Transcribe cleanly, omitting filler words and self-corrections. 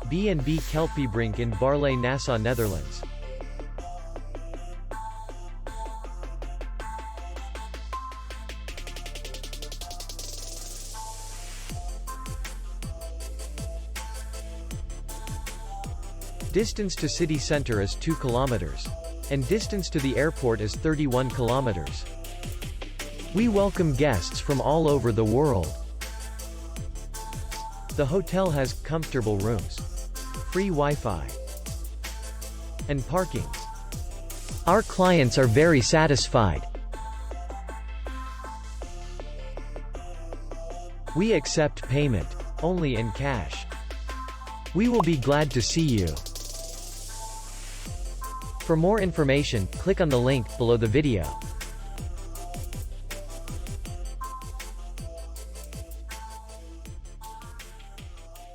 B&B Kelpiebrink in Baarle-Nassau, Netherlands. Distance to city center is 2 kilometers. And distance to the airport is 31 kilometers. We welcome guests from all over the world. The hotel has comfortable rooms, free Wi-Fi, and parking. Our clients are very satisfied. We accept payment only in cash. We will be glad to see you. For more information, click on the link below the video.